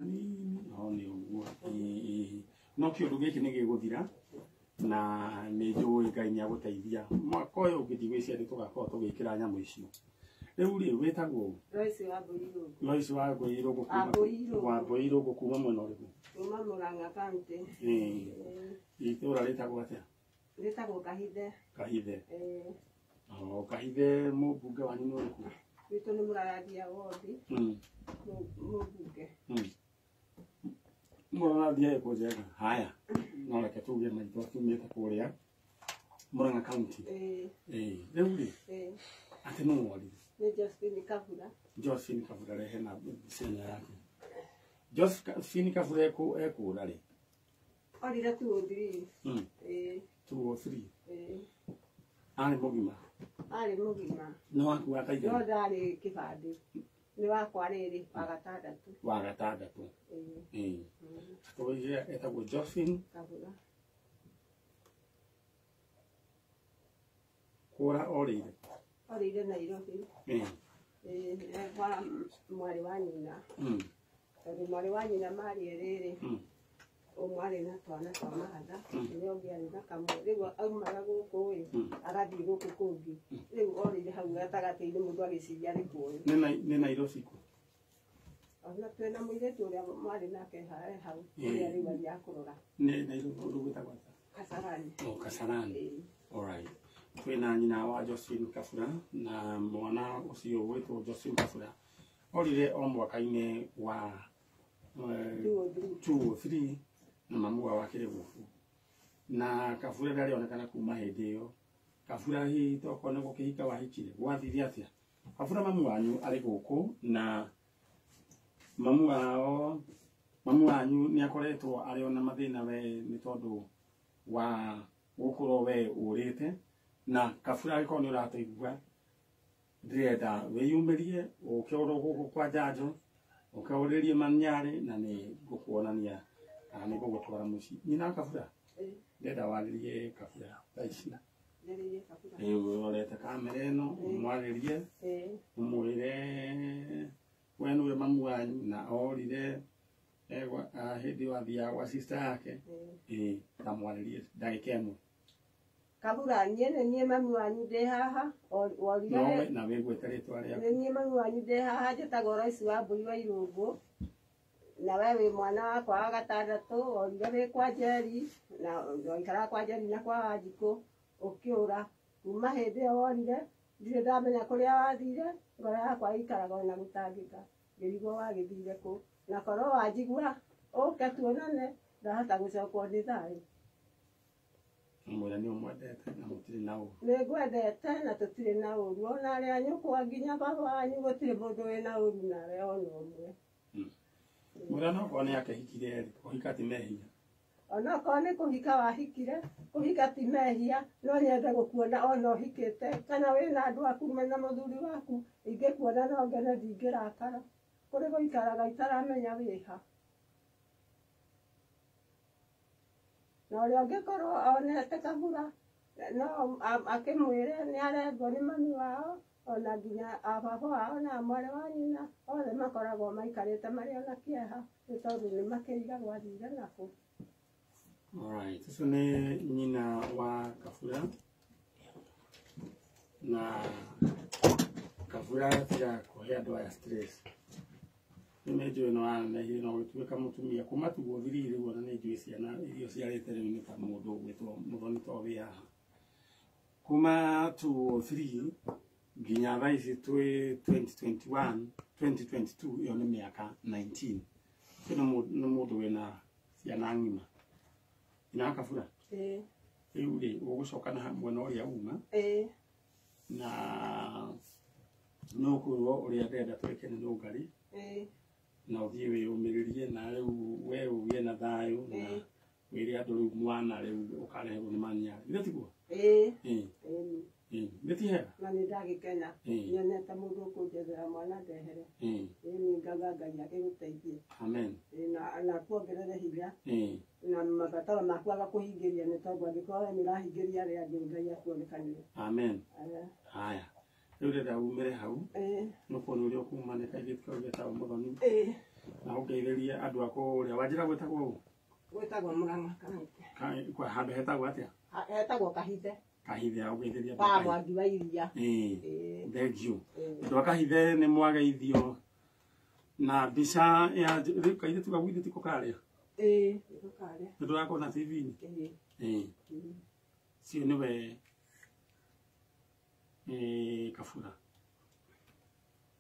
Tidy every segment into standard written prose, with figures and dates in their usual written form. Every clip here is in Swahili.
Ni uguo no kiundu giki ni giguthira na ni njui Ngai ni aguteithia mwaka uyu ngithigwicia ni tugakorwo tugikira nyamu icio riu ri wetagwo Loisi wa Ngoiro wa Ngoiro kuma mwena uriku kuma Murang'a County itura ritagwo atia ritagwo Kahithe Kahithe mubunge wanyu ni uriku witu ni Murarathia wodi mubunge Murarathia eko njega haya no reke tuge maitho tumite kuria Murang'a County riu ri ati no wodi ni Josephine Kavura rehe na senya yake Josephine Kavura eko rari orira 203 203 ari mugima no waku akaija no ndari kibandi ni wakwa riri wa gatandatu toye etagwo Josephine Kavura kura orire Nairobi kwa mwari wa nyina mwari wa nyina mari eriri umwari na twana twa mahatha niyo ngiari na kamwe riu aumara guku agathii guku kungi riu orire hau gatagati-ini mundu agiciria ari kuyu ni Nairobi ku ona twena muiretu uria mwari nake hau uria riu ari akurora ni Nairobi rugitagwa Kasarani alright twina nyina wa Josephine Kavura na mwana ucio witwo Josephine Kavura orire o mwaka-ini wa 203 na mamu wake gufu na Kavura ndari onekana kuma hindi iyo Kavura hi toko ne gukihika wahikire gwathiria atia Kavura mamu wanyu ari guku na mamu wanyu ni akoretwo ari ona mathina we ni tondu wa gukuro we urite na Kavura ariko ni uratuigua ndirenda wiyumirie ukioro guku kwa Njanjo ukauririe Man-Nyari na ni gukuonania ni gugutwara muci nyina Kavura ndenda waririe Kavura taici urete kamera ino mwaririe umwire we niwe mamu wanyu na orire hindi wathia gwa sister yake tamwaririe ndagika imwe Kavura nie mami wanyu ndi haha no na wigwete ritwa ria nie mami wanyu ndi haha njitagwo Loisi wa Mbui wa Irungu na we wi mwana wakwa wa gatandatu orire wi kwa Njeri na oikara kwa Njeri na kwa Wanjiku ukiura kuma hindi iyo worire ndire ndamenya kuria wathire ngoro yakwa ikaraga na gutangika ngirigwo wagithire ku na korwo wanjigua uke tuonane ndahota gucokwo ni thayu mwira ni umwendete na mutiri na uru ni ngwendete na tutiri na uru ona aria nyukwa nginya baba wanyu gutiri mundu wina uru nawe ona umwe mwira no kone yake hikire kuhika ti mehia ona kone kuhika wahikire kuhika ti mehia no nyende gukuona ona uhikite kana wina andu aku mena muthuri waku ingikuona no ngene ndingirakara kuri guikaraga itaramenya wiha na uria ungikorwo onete Kavura no akimwire ni arengwo ni mami wao ona nginya ababa wao na mwari wa nyina othe makoragwo maikarite mari ona kieha ni tondu ni makiriga gwathire naku alright so ni nyina wa Kavura na Kavura tia kuhe andu aya stress nimejo no ana hiri no gituika mutumia kuma tugothirire wona ni njui ciana irio ciarite riu ni ta mundu gwitwo muthoni to wia kuma 203 nginya thaici twi 2022 iyo ni miaka 19 kino mundu wina ciana ngima ina Kavura riu ri ugucoka na hamwe no ria uma na no kuo uria ndenda twike ni Nungari na uthie wiyumiririe na riu we ugie na thayu na wiri andu riu mwana riu ukareherwo ni Man-Nyari ndetiguo ndetihera na ni ndagikena nyonete mundu ukunjethera mwana ndehere ni ngaga Ngai agiguteithie amen na kuongerere hinya na mabataro maku agakuhingiria ni tondu angikorwo ni urahingiria ria Ngai akuonekanire amen haya riu ndenda umire hau no kono uri kumane kaigite kwa geta muthoni na ugeithirie andu ako ria wajira gwetagwo Murang'a kai kwa handu hetagwo atia hetagwo Kahithe Kahithe ugeithirie pa Mwangi wa Iria thank you ndo Kahithe ni mwageithio na bisha ya Kahithe tukagwithie tiko karia karia ndo yako na TV ni sio niwe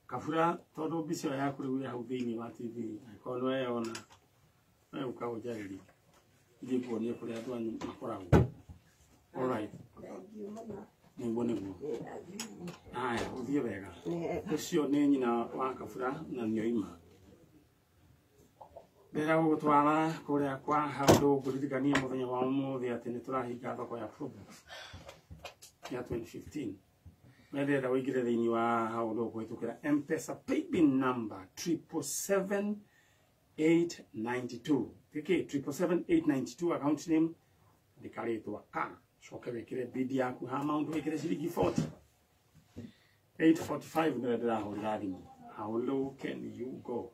Kafura todo bisha ya kuri ya hudini wa TV ko we ona we ukaujari ndipo ni kuri atu makorago all right ni mbone go aya uthie wega ucio ni nyina wa Kafura na nyoima Ndera gutwara kuria kwa handu guririkania muthenya wa umuthi ati ni turahinga thoko ya products ya 2015 Medera wigire thini wa handu guitukira M-Pesa paybill number 777,892 Tiki 777,892 account name ndikaritwa ka coke wikire bid yaku ha amount wikire ciringi 40 845 ndera hurira thimu how low can you go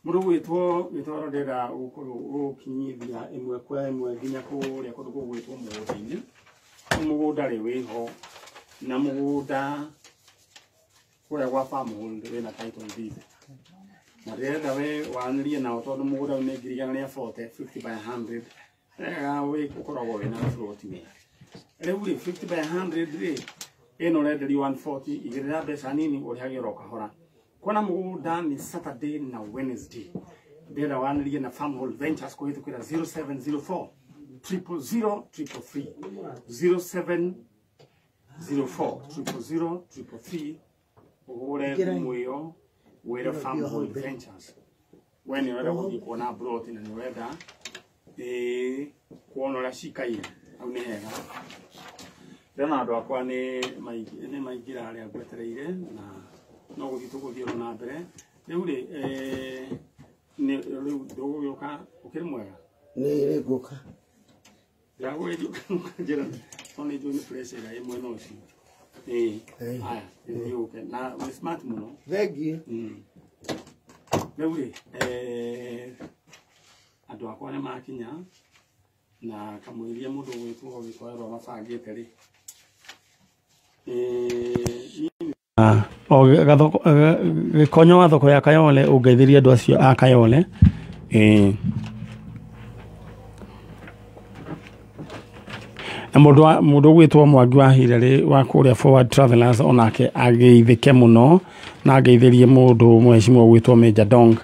Muru witwo ndera ukinyithia imwe kwa imwe nginya kuria kundu gugwitwo mugunda-ini mugunda ri wiho na mugunda kuria gwa farmhold wina title deed na renda we wanirie na tondu mugunda ni ngirigana ria 40 50 by 100 ega we kukoragwo wina float ni riu 50 by 100 ri ino renderi 140 igirira mbeca nini urihagira kahora Kona mugunda ni Saturday na Wednesday. Ndera wanirie na Farmhold Ventures kuhitukira 0704 000 333 0704 000 333 ugure muyo wera Farmhold Ventures. When wera guthi kuona brought na ni wenda kuona la shikaire au ni hega. Ndana andu akwa ni maigira aria gwetereire na no guthituguthio na mbere riu ri ni riu ndugu yoka ukiri mwega ni ri guka yago ri njira oni joni pressure ya imwe no ci aya ni okay na we smart muno vegi riu ri andu akwa ne makinya na kamwiria mundu gwitwo gitwarwo mabangite ri o gikonyo wa thoko ya Kayole ungeithirie andu acio a Kayole na mundu gwitwo Mwangi wa Hireri wa kuria Forward Travelers onake ageithike muno na ageithirie mundu mweshimwo gwitwo Major Dong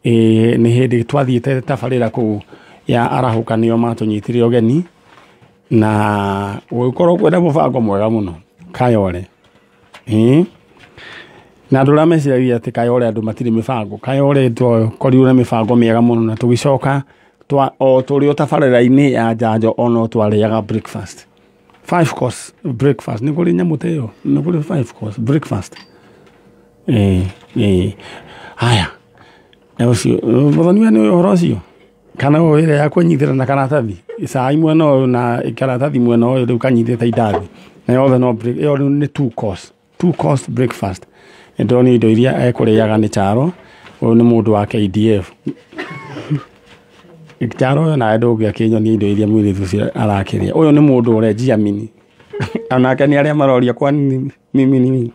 ni hindi twathiite tabarira ku ya arahukanio matunyitire ogeni na gukorwo kwenda mubango mwega muno Kayole na ndura meciria ati Kayole andu matire mibango Kayole koriu na mibango miega muno na tugicoka o turi utabarira-ini ya Njanjo ono twariaga breakfast 5 course breakfast ni kuri nyamuteo ni kuri 5 course breakfast haya ucio muthoni ni horocio kana wire ya kunyithira na karatathi saa imwe no na karatathi mwe no riu kanyithite indathi na yothe no break yo ni 2 course breakfast ndoni indo iria ekuriaga ni charo uyu ni mundu wa KDF charo na ndogi akinyoni indo iria mwiri thucio arakiria uyu ni mundu urenjia mini anake ni aria maroria kwa mimi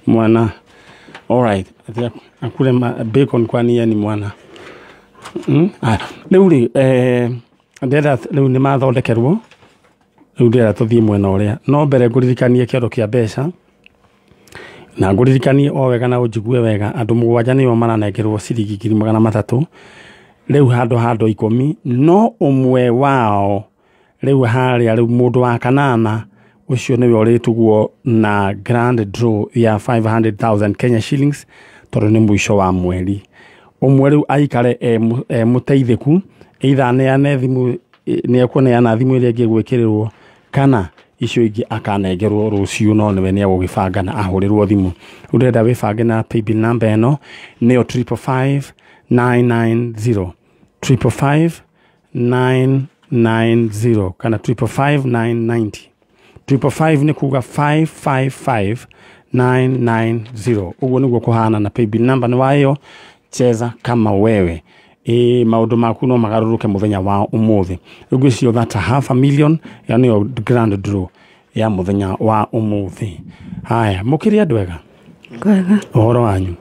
mwana alright akure bacon kwa ni mwana riu ri ndera riu ni mathondekerwo riu ndera tuthie mwena uria no mbere nguririkanie kioro kia mbeca na nguririkanie o wega na unjigue wega andu 7 niyo maranengerwo ciringi 300 riu handu 10 no umwe wao riu haria riu mundu wa kanana ucio niwe uritugwo na grand draw ya 500,000 Kenya shillings toro ni mwisho wa mweri umwe riu aikare muteithiku either neane thimu ni akuneana thimu iria ngigwikirirwo kana icio ingi akanengerwo rucio no niwe ni agugibanga na ahurirwo thimu urenda wibange na paybill number eno nio 555990 555990 kana 555990 555 ni kuga 555990 uguo niguo kuhana na paybill number ni wayo cheza kama wewe maundu maku no magaruruke muthenya wa umuthi ugwicio that $500,000 yani yo grand draw ya muthenya wa umuthi haya mukiria ndwega kwega uhoro wanyu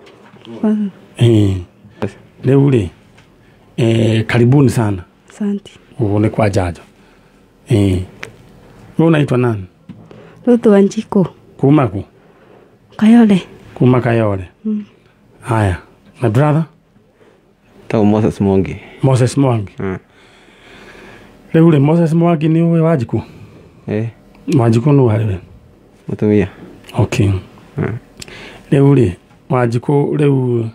kwega leo ri karibuni sana asante uone kwa Njanjo wewe unaitwa nani Njanjo kuma ku Kayole kuma Kayole haya my brother Tao Moses Mwangi. Moses Mwangi. Leo ule Moses Mwangi ni wewe Wanjiku? Wanjiku no wewe. Mutumia. Okay. Leo ule Wanjiku leo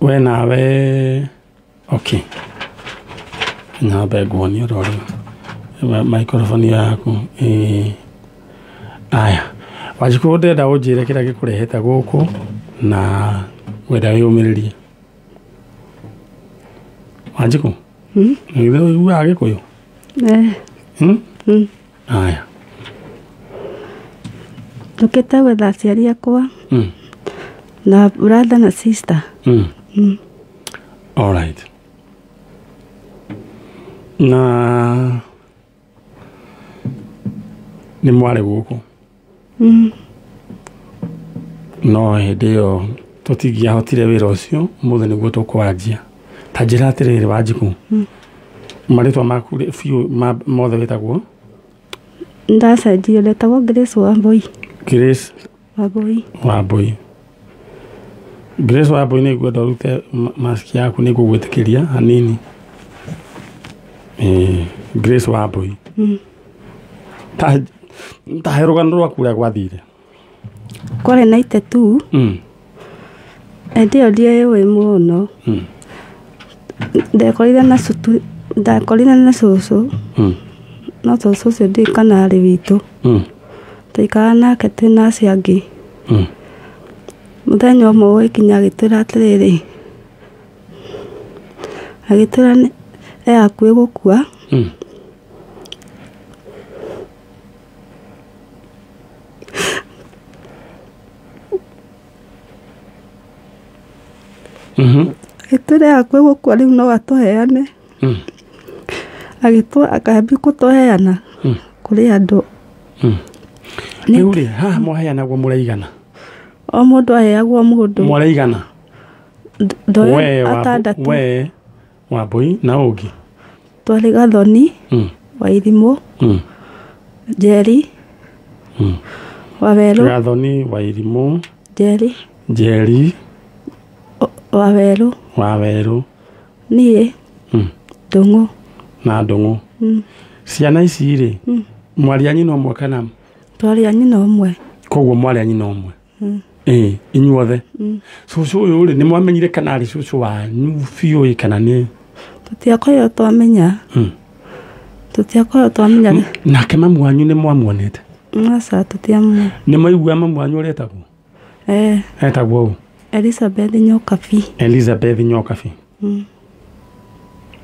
wewe nawe okay. Na bego ni roro. Microphone yako aya. Wanjiku ndenda unjire kira gikureheta guku na wenda yumiririe. Wanjiku? Ndio uage koyo. Aya. Tuketa wetha aciari akwa. Na brother na sister. All right. Na ni mwale guku. No ndio tutigia hotire wira ucio muthe niguo tukwanjia. Tajira atiriri Wanjiku. Maritwa maku fiu mothe wetagwo ndacenjio letagwo Grace Wambui. Grace Wambui. Grace Wambui ni gwenda rute mask yaku ni gugwitikiria hanini. Grace Wambui. Ta heruganirwo rwaku gwathire. Kore 92. Ndio ndiye muno. Ndakorire na cucu no cucu ucio ndi kana ari witu tuikara nake twina acio angi muthenya umwe wikinya agitwira atiriri agitwira akue gukua agitwira akue gukua riu no atuheane agitwa akahambi kutuheana kuri andu riu ri ha muheana gwo muraigana o mundu aheagwo mundu muraigana we atandatu we Wambui na ungi twari Gathoni Wairimu Njeri Waweru Gathoni Wairimu Njeri Waweru nie Ndungu na Ndungu ciana ici ri mwari anyi no mwe kana twari anyi no mwe koguo mwari anyi no mwe inyuothe cucu uyu ri ni mwamenyire kana ari cucu wanyu biu kana ni tutiakoyo twamenya nake mamu wanyu ni mwamuonete ngasa tutiamu ni maigua mamu wanyu retagwo etagwo Elizabeth Nyokabi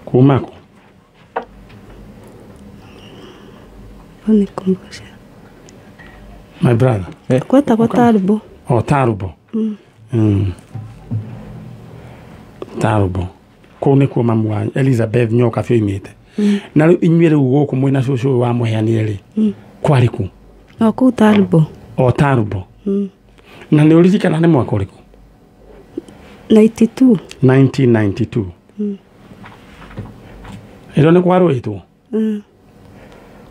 kumako ni kumbusha my brother kweta kwa Tarubo Tarubo Tarubo kone kwa mamu wanyu Elizabeth Nyokabi imite na inyuire guku mwina cucu wa muheanire ri kwari ku ku Tarubo Tarubo na ni uririkana ni mwaka uriku 1992 ero ni kwarwitwo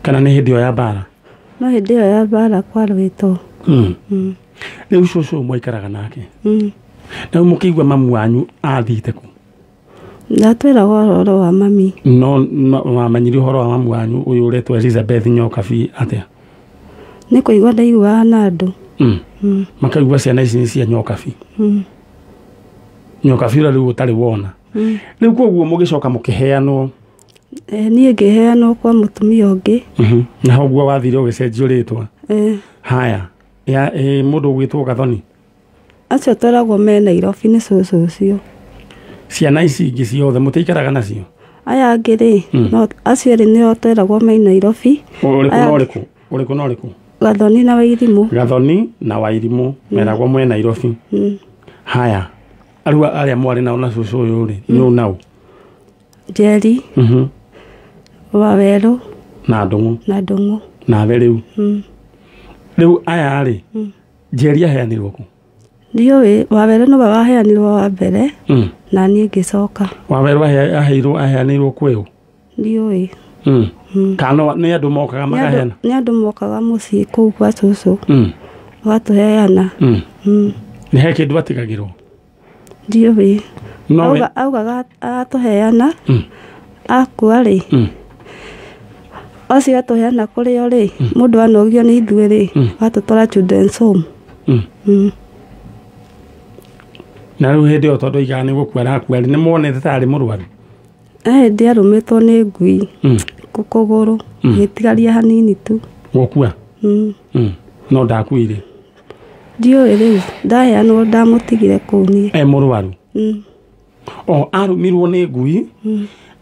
kana ni hindi ya bara no hindi ya bara kwarwitwo riu cucu mwaikaraga nake na mukigwa mamu wanyu athite ku ndatwira horo wa mami no wamanyiri horo wa mamu wanyu uyu uretwo Elizabeth Nyokabi atia ni kuigwa ndaigua na andu makaigua ciana ici cia Nyokabi Nyokabi riu utari wona riu koguo mugicoka mukiheanwo nie ngiheanwo kwa mutumia ungi na hoguo wathire ugicenjio ritwa haya ya mundu gwitwo Gathoni acio twaragwo me Nairobi ni cucu ucio ciana ici ingi ciothe mutaikaraga nacio aya angiri no acio ri nio twaragwo me Nairobi uriku Gathoni na Wairimu meragwo mwe Nairobi haya Arua aria mwari nao na cucu uyu ri no nao Njeri Waweru na Ndungu na Veriu riu aya ri Njeri aheanirwo ku ndiũĩ Waweru no waheanirwo wa mbere na niĩ ngĩcoka Waweru aheanirwo kwĩũ ndiũĩ kana nĩ andũ mokaga makaheana nĩ andũ mokaga mũciĩ kũu kwa cucu gatũheana nĩ he kĩndũ atigagĩrwo ndiũĩ augaga atũheana akua rĩ ocio atũheana kũrĩ o rĩ mũndũ anogio nĩ ithuĩ rĩ atũtwara children's home na rĩu hĩndĩ ĩyo tondũ aigaga nĩ gũkua arakua nĩ muonete tarĩ mũrwaru ndĩ arũmĩtwo nĩ ngui kũgũrũ gĩtigaria hanini tu gũkua no ndakuire ndiũĩ rĩu ndaheanwo ndamũtigire kũu niĩ mũrwaru arũmirwo nĩ ngui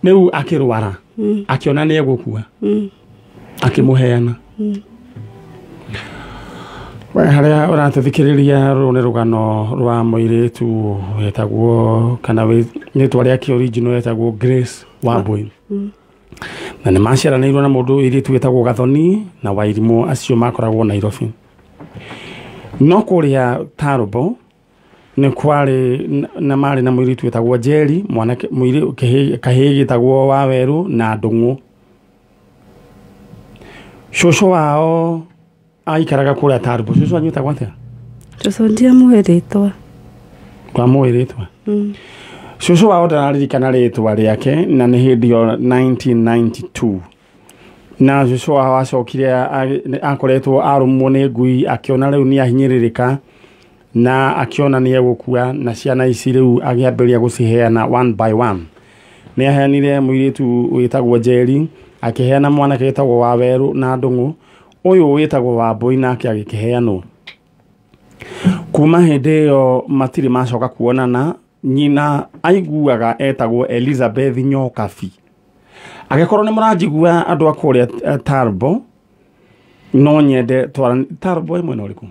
rĩu akĩrwara akĩona nĩ egũkua akĩmũheana harĩa ũratũthikĩrĩria rũrũ nĩ rũgano rwa mũirĩtu wetagwo kana rĩtwa rĩake original wetagwo Grace Wambui na nĩ maciaranĩirwo na mũndũ ũirĩtu wetagwo Gathoni na Wairimũ acio makoragwo Nairobi no kũrĩa Tarbo nĩ kwarĩ na marĩ na mũirĩtu wetagwo Njeri mwanake kahĩĩ gĩtagwo Waweru na Ndung'u cucu wao aikaraga kũrĩa Tarbo cucu anyitagwo atĩa cucu ndiamũĩ rĩtwa ndamũĩ rĩtwa cucu wao ndararirikana rĩtwa rĩake na nĩ hĩndĩ yo 1992 na cucu wao acokire akoretwo arũmwo nĩ ngui akĩona rĩu nĩ ahinyĩrĩrĩka na akiona nĩ egũkua na ciana ici rĩu agĩambĩrĩria gũciheana one by one nĩ aheanire mũirĩtu wĩtagwo Njeri akĩheana mwanake wĩtagwo Waweru na Ndung'u ũyũ wĩtagwo Wambui nake agĩkĩheanwo kuma hĩndĩ ĩyo matirĩ macoka kuonana nyina aiguaga etagwo Elizabeth Nyokabi agĩkorwo nĩ mũranjigua andũ a kũrĩa Tarbo no nyende Tarbo ĩmwe no rĩkũ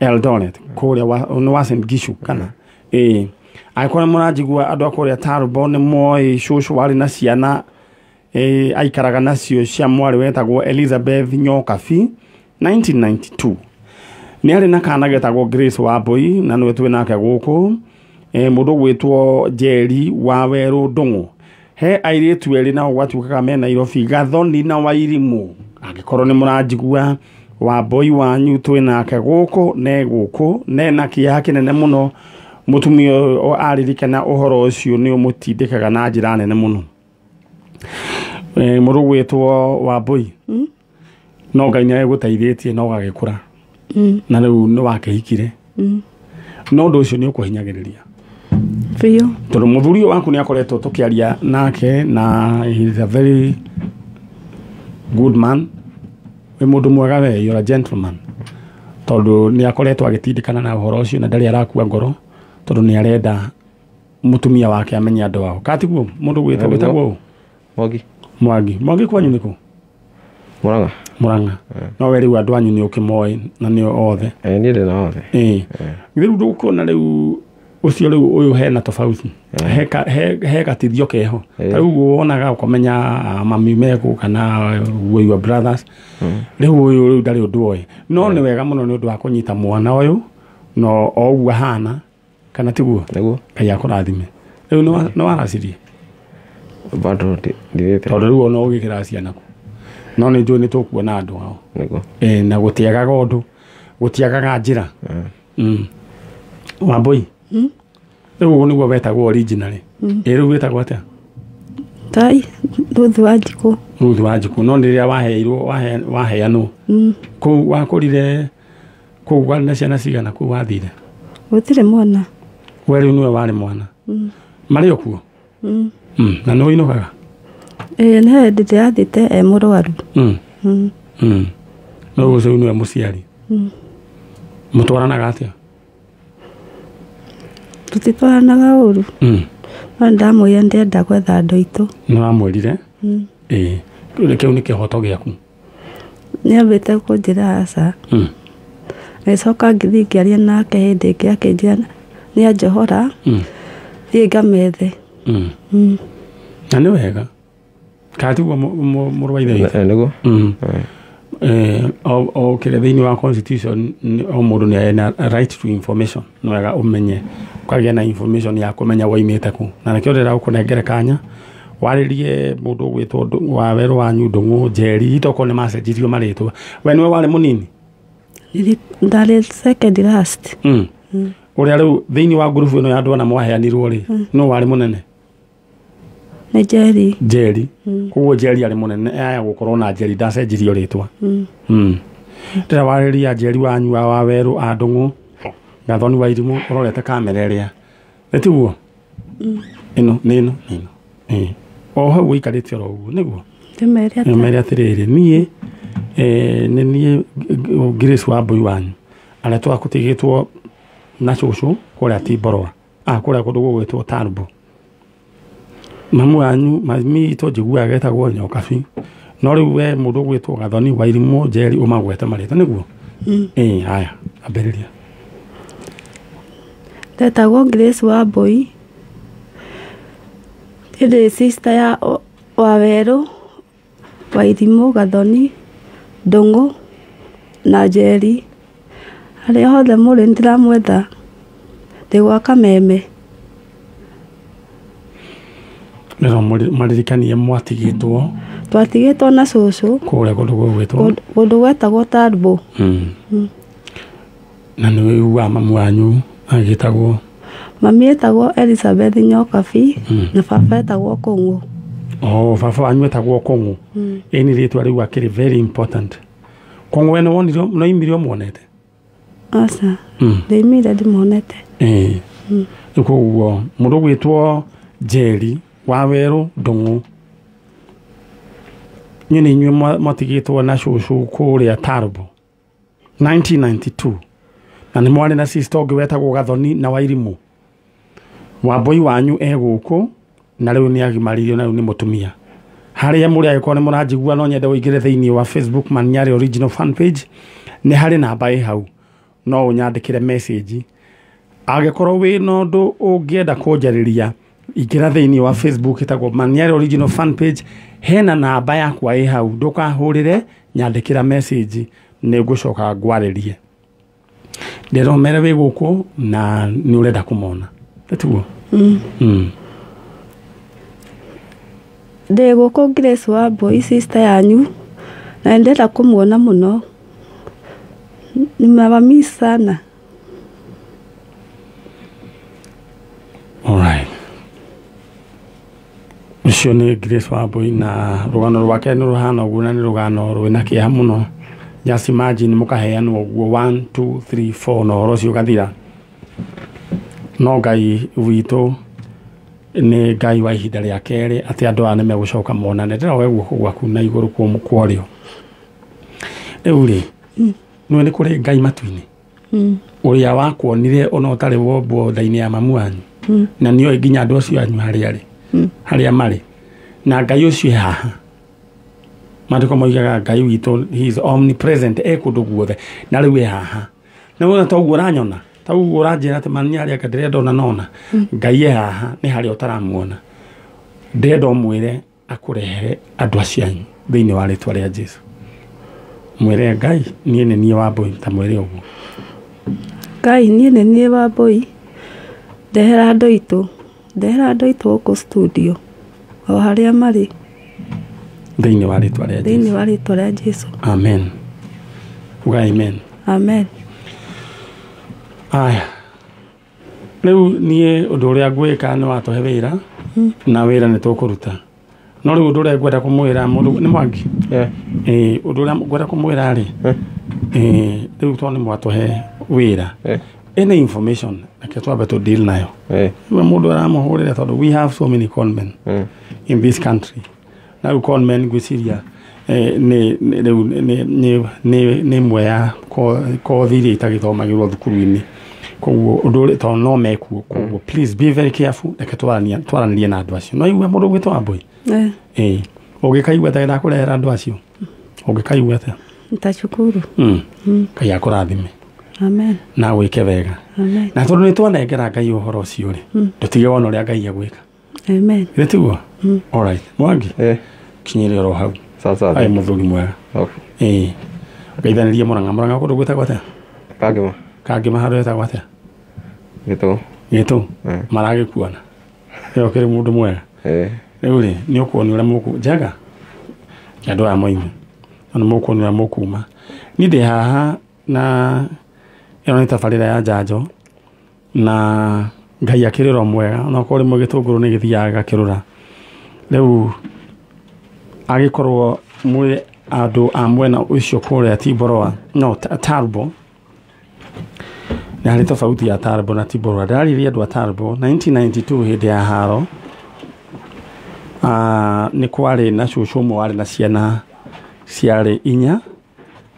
Eldoret kũrĩa nĩ wa St. Gishu kana agĩkorwo nĩ mũranjigua andũ a kũrĩa Tarbo nĩ moĩ cucu warĩ na ciana aikaraga nacio cia mwarĩ wetagwo Elizabeth Nyokabi 1992 nĩ arĩ na kana getagwo Grace Wambui na nĩwe twĩ nake gũkũ mũndũ gwĩtwo Njeri Waweru Ndung'u he airĩtu erĩ nao gwatuĩkaga me Nairobi Gathoni na Wairimũ angĩkorwo nĩ mũranjigua Wambui wanyu twĩ nake gũkũ nena kĩeha kĩnene mũno mũtumia aririkana ũhoro ũcio nĩ ũmũtindĩkaga na njĩra nene mũno mũndũ gwĩtwo Wambui no Ngai nĩ egũteithĩtie no gagĩkũra na rĩu nĩ wakĩhikire no ũndũ ũcio nĩ ũkũhinyagĩrĩria biũ tondũ mũthuri waku nĩ akoretwo tũkĩaria nake na he is a very good man we mũndũ mwega we you're a gentleman tondũ nĩ akoretwo agĩtindĩkana na ũhoro ũcio na ndarĩ arakua ngoro tondũ nĩ arenda mũtumia wake amenye andũ ao katiguo mũndũ gwĩtagwo Mwangi kwanyu nĩkũ Murang'a no we rĩu andũ anyu nĩ ũkĩmoĩ na nĩo othe niĩ ndĩ na othe rĩu ndũkuona rĩu ũcio rĩu ũyũ hena tofauti he gatithio keho rĩu wonaga ũkamenya mami meko kana your brothers rĩu ũyũ ndarĩ ũndũ oĩ no nĩ wega mũno nĩ ũndũ wa kũnyita mwana ũyũ no ũguo hana kana tiguo Ngai akũrathime rĩu nĩ waracirie bado ndithĩte tondũ rĩu ona ũgĩkĩra ciana ku no nĩ njũĩ nĩ tũkuona andũ ao na gũtiagaga ũndũ gũtiagaga njĩra Wambui rĩu ũguo nĩguo wetagwo originally rĩu wetagwo atĩa tai Ruth Wanjikũ no rĩrĩa waheanwo kũu wakũrire kũu warĩ na ciana cigana kũu wathire gũtirĩ mwana we rĩu nĩwe warĩ mwana marĩ o kuo na nĩ ũinũkaga nĩ hĩndĩ ndĩrathĩte mũrwaru no ũcio nĩwe mũciari mũtwaranaga atĩa tũtitwaranaga ũru no ndamwĩra ndĩrenda gwetha andũ aitũ nĩ wamwĩrire kĩu nĩ kĩhoto gĩaku nĩ ambĩte kũnjĩra aca Ngicoka ngithii ngiaria nake hindi ĩngĩ akĩnjĩra nĩ anjohora thiĩ ngamethe. Na nĩ wega katiguo mũrũ wa ithe nĩguo o kĩrĩa thĩinĩ wa constitution o mũndũ nĩ ena right to information. Nĩ wega ũmenye ũkagĩa na information ya kũmenya waimĩte kũ, na nĩkĩo ndĩrenda gũkũnengere kanya warĩrie mũndũ ũgwĩtwo wa werũ wanyu Ndũng'ũ Njeri itoko nĩ macenjirio marĩtwa. We nĩwe warĩ mũnini? Ndarĩ second last. Ũrĩa rĩu thĩinĩ wa ngurubu ĩno ya andũ ana mwaheanirwo rĩ no warĩ mũnene? Nĩ Njeri. Njeri. Koguo Njeri arĩ mũnene aya gũkorwo na Njeri ndacenjirio rĩtwa. Ndĩra warĩria Njeri wanyu wa werũ a Ndũng'ũ Gathoni wa Irimũ ũrorete kamera ĩrĩa nĩtiguo ĩno nĩ ĩno o hau ũikarĩte oro ũguo nĩguo ndĩmere atĩrĩrĩ niĩ nĩ niĩ Grace wa mbũi wanyu arĩa twakũtigĩtwo na cũcũ kũrĩa Timboroa kũrĩa kũndũ gũgwĩtwo Tarbo. Mamu wanyu mami to njiguaga getagwo Nyokabi no rĩu we mũndũ ũgwĩtwo Gathoni wa Irimũ Njeri ũmagwete marĩtwa nĩguo? Haya ambĩrĩria. Ndetagwo Grace wa mbũi, ndĩ sister ya Wawerũ wa Irimũ Gathoni Ndũng'ũ na Njeri. Harĩa hothe mũrĩ nĩndĩramwetha ndĩ gwa Kameme. Nĩro maririkanie mwatigĩtwo? Twatigĩtwo na cũcũ kũrĩa kũndũ gũgwĩtwo? Kũndũ gwetagwo Tarbo. Na nĩ wĩiguaga mamu wanyu agĩtagwo? Mami etagwo Elizabeth Nyokabi na baba etagwo Kũng'ũ. Baba wanyu etagwo Kũng'ũ. Ĩni rĩtwa rĩu akĩrĩ very important. Kũng'ũ we nĩ oimire ũmuonete? Aca ndĩimire ndĩmuonete. Koguo mũndũ ũgwĩtwo Njeri wa werũ Ndũng'ũ nyue nĩ inyuĩ mwatigĩtwo na cũcũ kũrĩa Tarbo 1992 na nĩ mwarĩ na sister ũngĩ wetagwo Gathoni na wa Irimũ. Wambũi wanyu gũkũ na rĩu nĩ agimaririo na rĩu nĩ mũtumia. Harĩa mũrĩ agĩkorwo nĩ mũranjigua no nyende ũingĩre thĩinĩ wa Facebook Man-Nyari original fan page nĩ harĩ namba hau no ũnyandĩkĩre message. Angĩkorwo wĩ na ũndũ ũngĩenda kũnjarĩria ingĩra thĩinĩ wa Facebook ĩtagwo Man-Nyari original fan page hena namba yakwa hau ndũkahũrĩre nyandĩkĩra message nĩ ngũcoka ngwarĩrie. Ndĩromere wĩ gũkũ na nĩ ũrenda kũmona nĩtiguo? Ndĩ gũkũ Grace wa mbũi sister yanyu na ndĩrenda kũmuona mũno. Nimewamiss sana. Alright. Ucio nĩ Grace wa mbũi na rũgano rwake nĩ rũhana ũguo na nĩ rũgano rwĩna kĩeha mũno. Just imagine mũkaheanwo ũguo 1 2 3 4 na ũhoro ũcio ũgathira. No Ngai witũ nĩ Ngai wa ihinda rĩa kerĩ atĩ andũ aya nĩ megũcoka monane. Ndĩrowe guoko gwaku na igũrũ kwarĩo. Rĩu rĩ nĩ kũrĩ Ngai matu-inĩ ũrĩa wakuonire ona ũtarĩ wombwo nda-inĩ ya mamu wanyu na nĩ oĩ nginya andũ acio anyu harĩa marĩ na Ngai ũcio haha. Maandĩko moigaga Ngai witũ he is omnipresent kũndũ guothe na rĩu haha. Na wona ta ũguo ũranyona ta ũguo ũranjĩra atĩ Man-Nyari anga ndĩrenda nona Ngai haha nĩ harĩa ũtaramuona. Ndĩrenda ũmwĩre akũrehere andũ acio anyu thĩinĩ wa rĩtwa rĩa Jesũ. Mwĩre Ngai niĩ nĩ niĩ wa mbũi ta mwĩre ũguo. Ngai niĩ nĩ niĩ wa mbũi ndehera andũ aitũ gũkũ studio o harĩa marĩ thĩinĩ wa rĩtwa rĩa Jesũ. Amen. Uga amen. Amen. Aya rĩu niĩ ũndũ ũrĩa ngwĩka nĩ watũhe wĩra na wĩra nĩ tũkũruta. No rĩu ũndũ ũrĩa ngwenda kũmwĩra mũndũ nĩ Mwangi ũndũ ũrĩa ngwenda kũmwĩra rĩ rĩu tondũ nĩ mwatũhe wĩra any information reke twambe to deal nayo. Mũndũ aramũhũrĩra tondũ we have so many conmen in this country. Na rĩu conmen ngwĩciria nĩ imwe ya kothi iria itagĩthomagĩrwo thukuru-inĩ. Koguo ũndũ ũrĩa tondũ no mekuo koguo please be very careful reke twaranĩrie na andũ acio. No igua mũndũ ũgwĩtwo Wambũi ũngĩkaigua ta ndakũrehera andũ acio ũngĩkaigua ta nitashukuru. Ngai akũrathime. Amen. Na wike wega. Amen. Na tondu ni twanengera Ngai uhoro ucio ri. Tutige wona uria Ngai agwika. Amen. Nitiguo? All right. Mwangi. Kinyire ro hau. Sasa. Ai muthuri mwega. Okay. Ngeithanirie muranga kundu gwita gwata. Kangima handu eta gwata. Gitu. Maragikuona. Yo kiri mundu mwega. Riu ri ni ukuoni uria muku njaga. Andu a moimi. Ana mukuoni uria mukuma. Ni ndi haha na ino ni tabarira ya Njanjo na Ngai akiriro mwega ona kuri mu gitunguru ni githiaga gakirura. Riu agikorwo mwe andu a mwena ucio kuria Tiboroa no Tarbo na hali tofauti ya Tarbo na Tiboroa. Ndaririe andu a Tarbo 1992 hindi ya haro ni kwari na cucu mwe wari na ciana ciari 4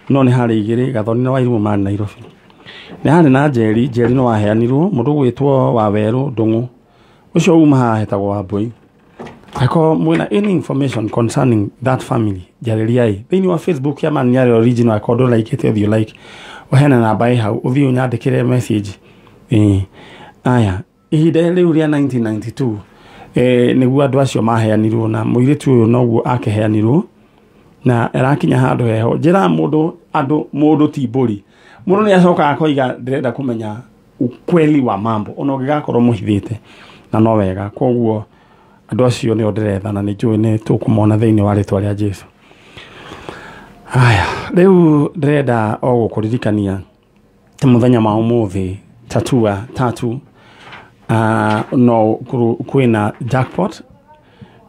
no ni hari 2 gathoni na wairu mani Nairobi. Ni hari na Njeri no waheanirwo mundu gwitwo wa Weru Ndungu ucio uma haha hetagwo Wambui. Ako mwena any information concerning that family jaririai thini wa Facebook ya Man-Nyari original akodo like it if you like wahena na bai hau uthi unyandikire message aya ihinde riu ria 1992 niguo andu acio maheanirwo na muiritu uyu noguo akeheanirwo na erakinya handu heho njira mundu tiburi mundu ni acoka akoiga ndirenda kumenya ukweli wa mambo ona ungigakorwo muhithite na no wega koguo andu acio ni ndiretha na ni njui ni tukumona thiini wa ritwa ria Jesu. Aya riu ndirenda o gukuririkania muthenya ma umuthi tatu no kwina jackpot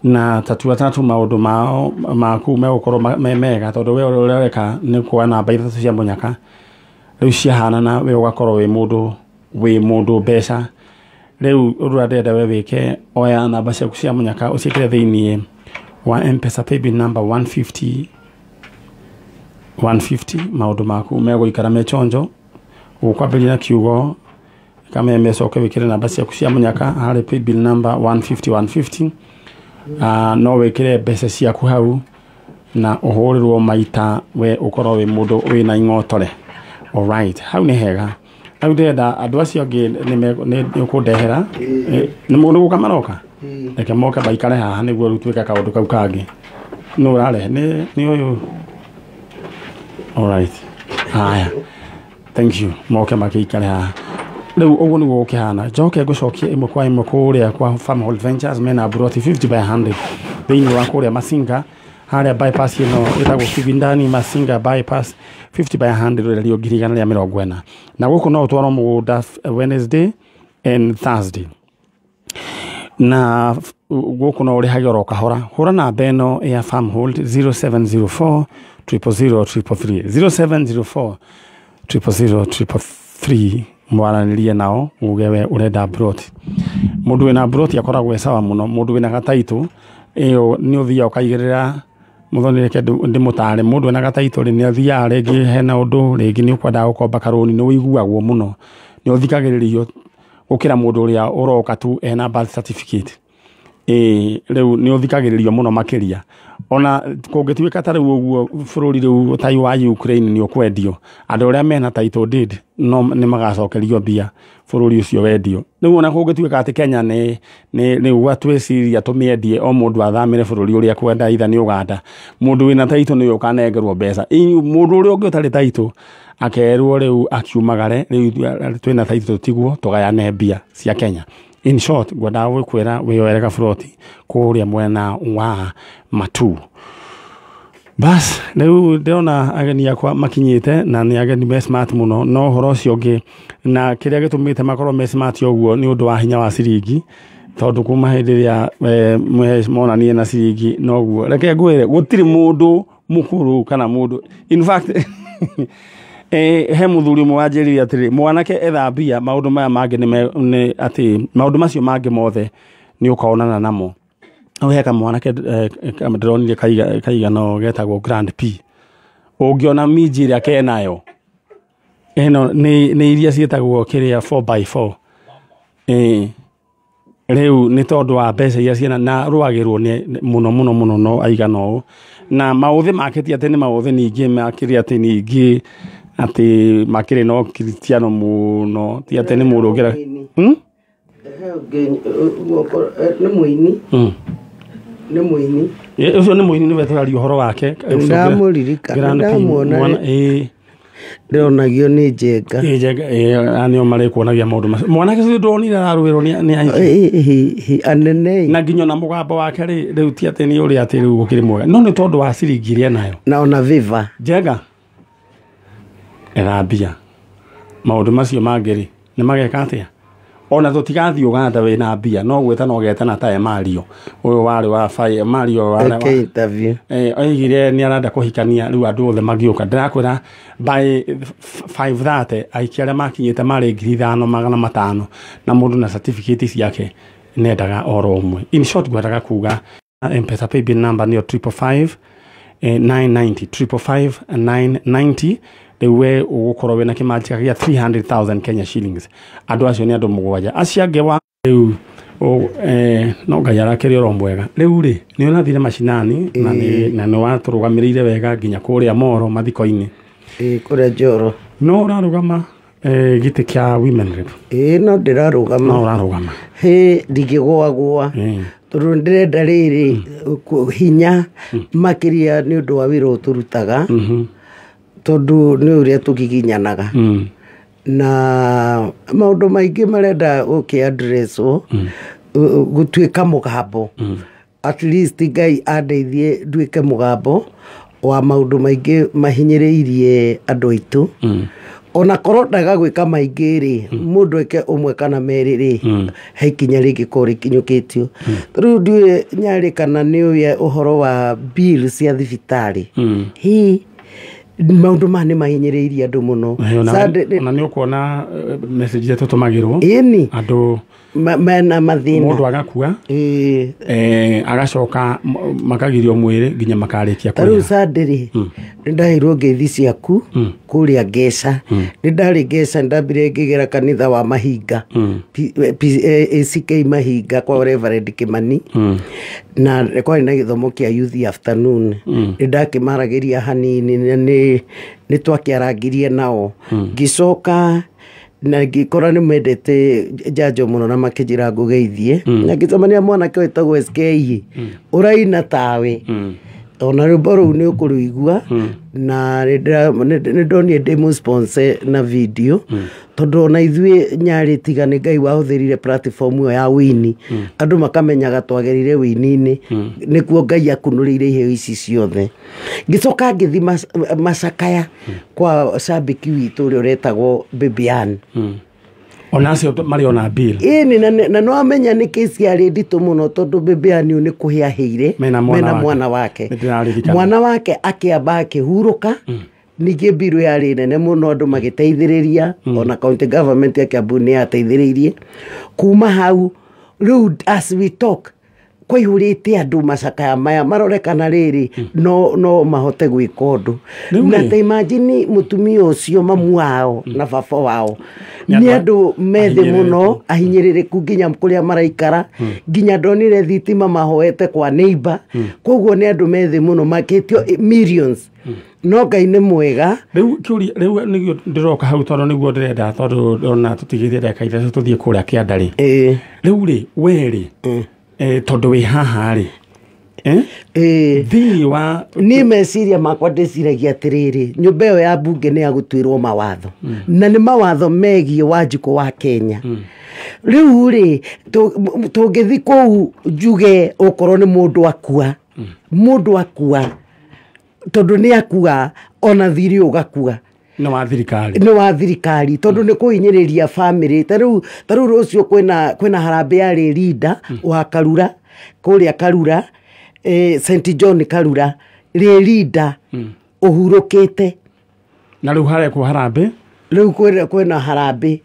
na tatu maundu mao maku megukorwo mega tondu we ureka ni kwa namba 3 cia munyaka riu ciahana na we ugakorwo wi mundu mbeca. Riu urura ndenda we wike oya namba ciaku cia munyaka uciikire thiini wa M-Pesa paybill number 150 maundu maku meguikara mechonjo ukwambiria na kiugo kama mecoke wikire namba ciaku cia munyaka hari paybill number 150 no wikire mbeca ciaku hau na uhurirwo maita we ukorwo wi mundu wina ingotore. All right, hau ni hega. Au ndenda andu acio ngi ni ukundehera ni mundu gukamaroka reke moka baikare haha niguo rutwika kaundu kau kangi no rare ni uyu. All right, haya, thank you. Moka makikare haha riu uguo niguo ukihana njoke ngucokie imwe kwa imwe kuria kwa Farm Hold Ventures mena brought 50 by 100 thiini wa kuria Masinga haria bypass ino itagwo Kivindani Masinga bypass 50 by 100 rio girigana ria 40 na guku no utwaro mugunda Wednesday and Thursday na guku no urihagiro kahora hura na beno ya Farm Hold 0704 070 333 mwaranirie nao ugewe urenda brought mundu wina brought akoragwo sawa muno mundu wina gataitu iyo ni uthia ukaigirira muthoni reke ndimutare mundu wina gataitu ni athia regi hena undu regi ni ukwenda gukomba karoni ni wiguagwo muno ni uthikagiririo gukira mundu uria uroka tu ena birth certificate riu ni uthikagiririo muno makiria ona kungituika tari uguo bururi riu tai wa Ukraine ni ukwendio andu uria mena title deed no ni magacokerio bia bururi ucio wendio riu ona kungituika ati Kenya ni ugwatweciria tumiendie o mundu athamire bururi uria kwenda itha ni Uganda mundu wina title ni ukanengerwo mbeca mundu uria ungi utari title akerwo riu akiumagare riu twina title tiguo tugayane bia cia Kenya. In short, gwada wikwira wiyoereka froti kuria mwena wa Matu. Bas, leo ndona ageni yakwa makinyite na ni ageni me smart muno no horo cio ngi na kiria gitumite makoro me smart yoguo ni undu wa hinya wa ciringi tondu kuma hindi ya monanie na ciringi noguo reke ngwire gutiri mundu mukuru kana mundu in fact he muthuri mwe wanjiriria atiri mwanake ethambia maundu maya mangi ni ati maundu macio mangi mothe ni ukaonana namo heka mwanake ndronire kaiga no getagwo Grand P ungiona miji ria kenayo eno ni iria cietagwo kiria 4x4 riu ni tondu wa mbeca iria ciena na ruagirwo ni muno no aiga no na mauthi maketia ati ni mauthi ningi makiria ati ningi ati makire no Cristiano muno ti ate ni murugera nĩ mũini ucio nĩ mũini nĩ wetagari uhoro wake ndamuririkana ndamuona ndonagio nĩ Njenga anio marekuonagia maundu macio mwanake cio ndonire ararwirwo ni aiki anene na nginyo na mugambo wake riu ti ate ni uri ati riu gukiri mwega no ni tondu wa ciringi iria nayo na ona viva Njenga erabia maundu macio mangiri ni mageka atia ona tutigathi Uganda we na mbia no gweta no geta na tae Mario uyu wari wa fire Mario wari interview oigire ni aranda kuhikania riu andu othe magiuka ndirakwira by 5:30 aikiaria makinyite mari 5,500 na mundu na certificate ciake nendaga oro umwe in short gwetaga kuga M-Pesa paybill number ni 555 990 555 990 we ugukorwo wena kimanjika gia 300,000 Kenya shillings andu acio ni andu mugwanja aciange wa riu no ngayara kiri ro mwega riu ri ni unathire mashinani na ni waturugamirire wega nginya kuria Moro mathiko-ini kuria Njoro no urarugama gite kia women rep no ndirarugama no urarugama ndigigwagwa tondu ndirenda riri hinya makiria ni undu wa wira uturutaga tondu ni uria tugiginyanaga na maundu maingi marenda ukiadresswo gutuika mugambo at least Ngai andeithie nduike mugambo wa maundu maingi mahinyiriirie andu aitu ona korwo ndaga gwika maingi ri mundu eke umwe kana meri ri heikinya ringi kori kinyukitio riu ndue Nyari kana ni uye uhoro wa bill cia thibitari hi maundu mane mahinyiriirie andu muno na ni ukuona message zetu tumagirwo andu mena mathina mundu agakua agacoka makagirio mwiri nginya makarikia kwa riu sadiri ndahirwo ngeithi ciaku kuria Ngeca ndari Ngeca ndambire ngigera kanitha wa Mahinga ACK Mahinga kwa Reverend Kimani na kwari na githomo kia youth afternoon ndakimaragiria hanini ni twakiarangirie nao gicoka na ngikora ni mendete Njanjo muno na makijira ngugeithie na ngicemania mwanake wetagwo SK uraina tawe ona rwimbo rũu nĩ ũkũrũigua na nĩndonie ndĩmũ sponsor na video tondũ ona ithuĩ Nyari tiga nĩ Ngai wahũthĩrire platform ĩyo ya wini andũ makamenyaga twagerire wini-inĩ nĩkuo Ngai akunũrĩire iheo ici ciothe ngĩcoka ngĩthi Macakaya kwa shabiki witũ ũrĩa ũretagwo Bibian ona acio mari ona bill na no amenya nĩ kesi yarĩ nditũ mũno tondũ Bibian nĩ kũhĩahĩire mena mwana wake akĩamba akĩhurũka ningĩ bill yarĩ nene mũno andũ magĩteithĩrĩria ona county government ya Kiambu nĩ yateithĩrĩirie kuma hau rĩu as we talk kwaihurĩte andũ Macakaya maya marorekana rĩrĩ no mahote gwĩka ũndũ na ta imagine mutumia ũcio mamu wao na baba wao nĩ andũ methe mũno ahinyĩrĩrĩku nginya kũrĩa maraikara nginya ndonire thitima mahoete kwa neighbor koguo nĩ andũ methe mũno makĩtio millions no Ngai nĩ mwega rĩu nĩguo ndĩroka hau tondũ nĩguo ndĩrenda tondũ ona tũtigĩthie ndeka ithatũ tũthiĩ kũrĩa Kĩandarĩ rĩu rĩ werĩ tondu wi haha ri thini wa ni meciria makwa ndiciragia atiriri nyumba ĩyo ya mbunge nĩ yagũtuĩrwo mawatho na nĩ mawatho megie Wanjikũ wa Kenya rĩu ri tũngĩthi kũu njuge okorwo nĩ mũndũ akua tondu nĩ akua ona thiri ũgakua no wa thirikari tondu nĩ kũhinyĩrĩria family tarĩu rũciũ kwĩna harambĩ yarĩ leader wa Karura kũrĩa Karura St John Karura rĩ leader ũhurũkĩte na rĩu harekwo harambĩ rĩu kwĩna harambĩ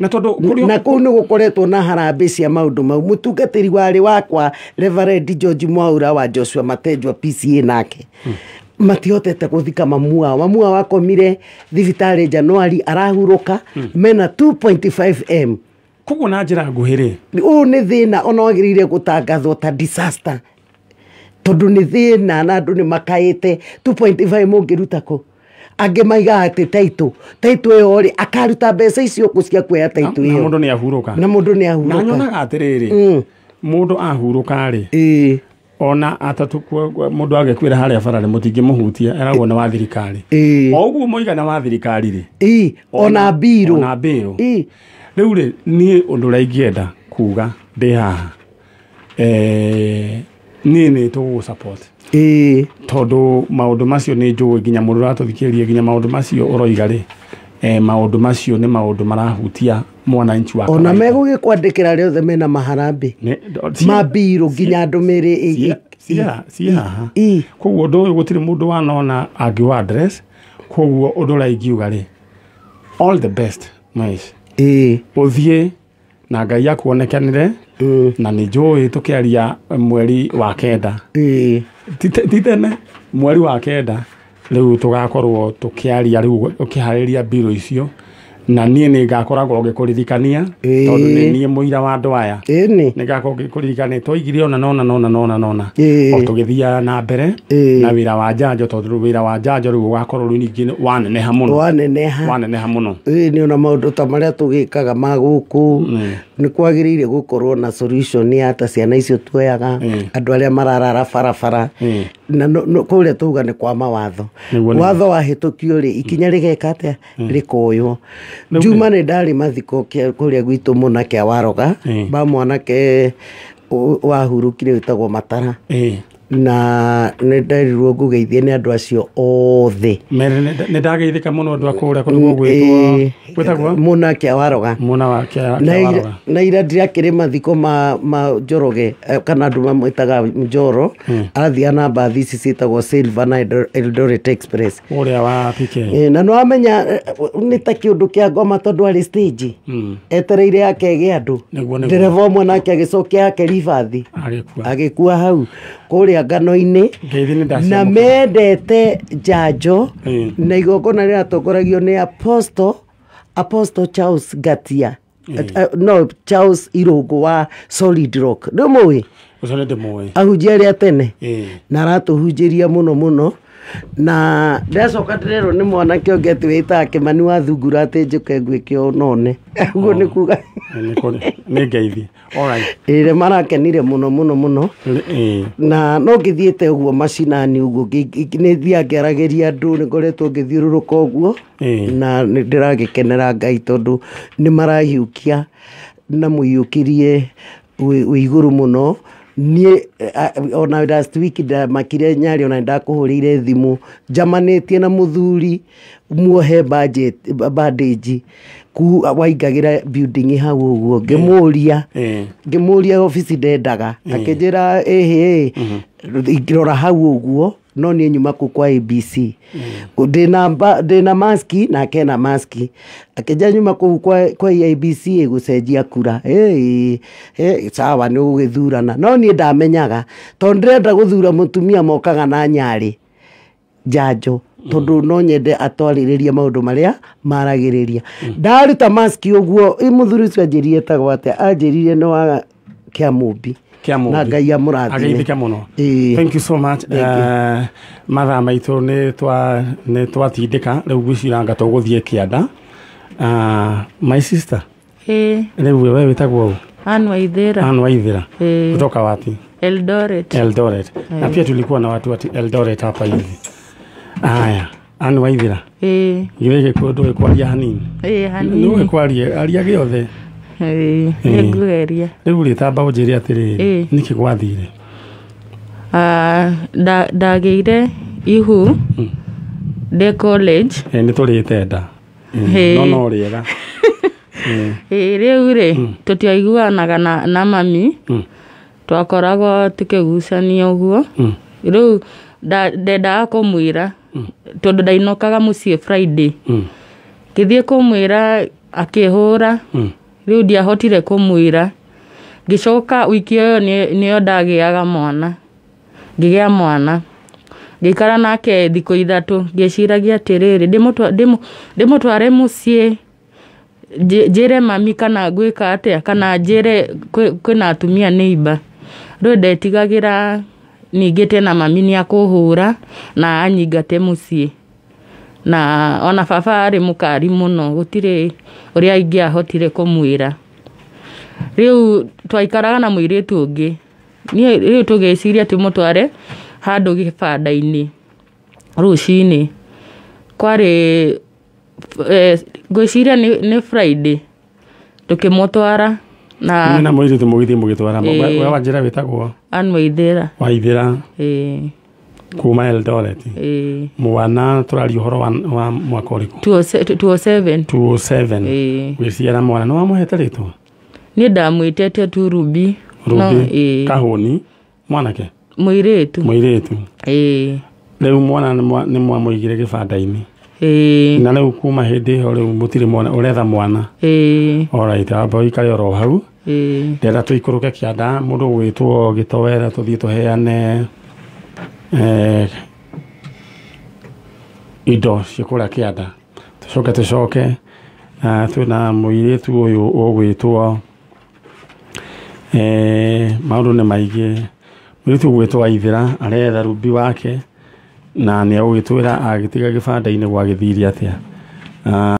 na tondu na kũu nĩ gũkoretwo na harambĩ cia maũndũ mau mũtungatĩri warĩ wakwa Reverend George Mwaura wa Joshua Matenjwa PCA nake matihotete gũthika mamu wao akomire thibitarĩ Januari arahurũka mena 2.5M koguo na njĩra nguhĩ ũũ nĩ thĩna ona wagĩrĩire gũtangathwo ta disaster tondu nĩ thĩna na andũ nĩ makaĩte 2.5 ũngĩruta kũ angĩ maiga atĩ taitũ ĩyo rĩ akaruta mbeca icio kũcia kuoya taitũ ĩyo na mũndũ nĩahurũka na nyonaga atĩrĩrĩ mũndũ ahurũka rĩ ona atatu mũndũ agĩkwĩra harĩa bara nĩ mũtingĩmũhutia eragwo nĩ wa thirikari o ũguo moigana wa thirikari rĩ ona mbirũ rĩu rĩ niĩ ũndũ ũrĩa ingĩenda kuga ndĩ haha niĩ nĩ tũgũ support tondũ maũndũ macio nĩ njũĩ nginya mũndũ ũratũthikĩrĩria nginya maũndũ macio ũroiga rĩ maũndũ macio nĩ maũndũ marahutia mwananchi wa ona megũgĩkwandĩkĩra rĩothe mena maharambĩ mambirũ nginya ndũmĩrĩ ciĩ haha koguo ũndũ ũyũ gũtirĩ mũndũ wanona angĩwa address koguo ũndũ ũrĩa ingiuga rĩ all the best nice ũthiĩ na Ngai akuonekanĩre na nĩ njũĩ tũkĩaria mweri wa kenda ti tene mweri wa kenda rĩu tũgakorwo tũkĩaria rĩu ũkĩharĩria mbirũ icio na niĩ nĩ ngakoragwo ngĩkũririkania tondũ nĩ niĩ mũira wa andũ aya nĩ ngakorwo ngĩkũririkania twaigire ona o tũgĩthiaga na mbere na wĩra wa Njanjo tondũ wĩra wa Njanjo rĩu ũgakorwo rĩu ningĩ waneneha mũno nĩ ona maũndũ ta marĩa tũgĩkaga ma gũkũ nĩ kwagĩrĩire gũkorwo na solution ya ta ciana icio tuoyaga andũ arĩa mararara barabara na kũrĩa tuga nĩ kwa mawatho watho wahĩtũkio rĩ ikinya rĩgeka atĩa rĩkoywo Juma nĩ ndarĩ mathiko kũrĩa gwitũ mũna kĩa Waroga ba mwanake wahurũkire wĩtagwo Matara na nĩ ndarirwo ngũgeithie nĩ andũ acio othe nĩ ndageithĩka mũno andũ akũrĩa kũrĩa gwĩtagwo mũna kĩa Waroga na ira ndirakĩrĩ mathiko ma Njoroge kana andũ mamwĩtaga Njoro arathiĩ na mbathi ici ciĩtagwo Silver na Eldoret Express ũrĩa wa PK na nĩ wamenya nĩ ta kĩũndũ kĩa ngoma tondũ arĩ stage etereire akege andũ ndereva ũmwe nake agĩcokia yake ribathi agĩkua hau kũrĩa ngano-inĩ na mendete Njanjo na igongona rĩratongoragio nĩ Apostle Charles Gatia Charles Irũngũ wa Solid Rock ndĩmũĩ ahunjia rĩa tene na aratũhunjĩria mũno na ndacoka ndĩrerwo nĩ mwanake ũngĩ atĩ wĩtaga Kĩmani wa Thungura atĩ njũke ngwĩke none ũguo nĩ kuga nĩ ngeithi ĩrĩ marakenire mũno na no ngĩthiĩte ũguo macinani ũguo nĩ thiaga ngĩaragĩria andũ nĩ ngoretwo ngĩthiũrũrũka ũguo na nĩ ndĩragĩkenera Ngai tondũ nĩ marahiũkia na mũhiũkĩrie wĩ igũrũ mũno niĩ ona last week ndamakire Nyari ona ndakũhũrĩire thimũ njamanĩtie na mũthuri muohe bandage waingagĩra building hau ũguo ngĩmũria ofici ndendaga akĩnjĩra ingĩrora hau ũguo no niĩ nyuma kwa ABC ndĩna mask na kena mask akĩnja nyuma kwa ABC gũcenjia kura sawa nĩ ũgĩthurana no niĩ ndamenyaga tondũ ndĩrenda gũthura mũtumia mokaga na Nyari Njanjo tondũ no nyende atwarĩrĩria maũndũ marĩa maragĩrĩria ndaruta mask ũguo mũthuri ũcio anjĩrire etagwo atĩa anjĩrire nĩ wa Kĩamũmbi na Ngai amũrathime ageithĩke mũno thank you so much mathaa maitũ nĩ twatindĩka rĩu gwĩciranga tũgũthiĩ Kĩanda my sister rĩu we wĩtagwo Anne Waithĩra kutoka wapi Eldoret na pia tulikuwa na watu wa Eldoret hapa hivi haya Anne Waithĩra gĩweke kũndũ kwaria hanini nĩ kwaria aria gĩothe nĩngũgeria rĩu rĩtamba ũnjĩre atĩrĩrĩ nĩkĩ gwathire ndagĩire ihu ndĩ college nĩ tũrĩte nda no rĩega rĩu rĩ tũtiaiguanaga na mami twakoragwo tũkĩgucania ũguo rĩu ndendaga kũmwĩra tondũ ndainũkaga mũciĩ Friday ngĩthiĩ kũmwĩra akĩhũra rĩu ndiahotire kũmwĩra ngĩcoka wiki ĩyo nĩyo ndagĩaga ngĩgĩa mwana ngĩikara nake thikũ ithatũ ngĩciragia atĩrĩrĩ ndĩmũtware mũciĩ njĩre mami kana gwĩka atĩa kana njĩre kwĩna atumia neighbor rĩu ndetigagĩra ningĩ tena mami nĩakũhũra na anyingate mũciĩ na ona baba ari mukari muno gutire uria ingiahotire kumwira riu twaikaraga na muiritu ungi ni riu tugeciria tumutware handu gibanda-ini rucini kwari gwiciria ni Friday tukimutwara na muiritu mugithi mugitwara we wanjira witagwo Anwaithira kuma Eldoret mwana turari uhoro wa mwaka uriku 207 gwiciara mwana no wamuhete ritwa ni ndamwitete tu Ruby Kahuni mwanake muiritu riu mwana ni mwamuigire gibanda-ini na riu kuma hindi iyo riu mutire mwana uretha mwana alright aba ikare oro hau ndenda tuikuruke kianda mundu gwitwo gitowera tuthie tuheane indo cikura kianda tucoke twina muiritu uyu ugwitwo maundu ni maingi muiritu ugwitwo Waithira aretha Ruby wake na ni ugitwira agitiga gibanda-ini gwa githiri atia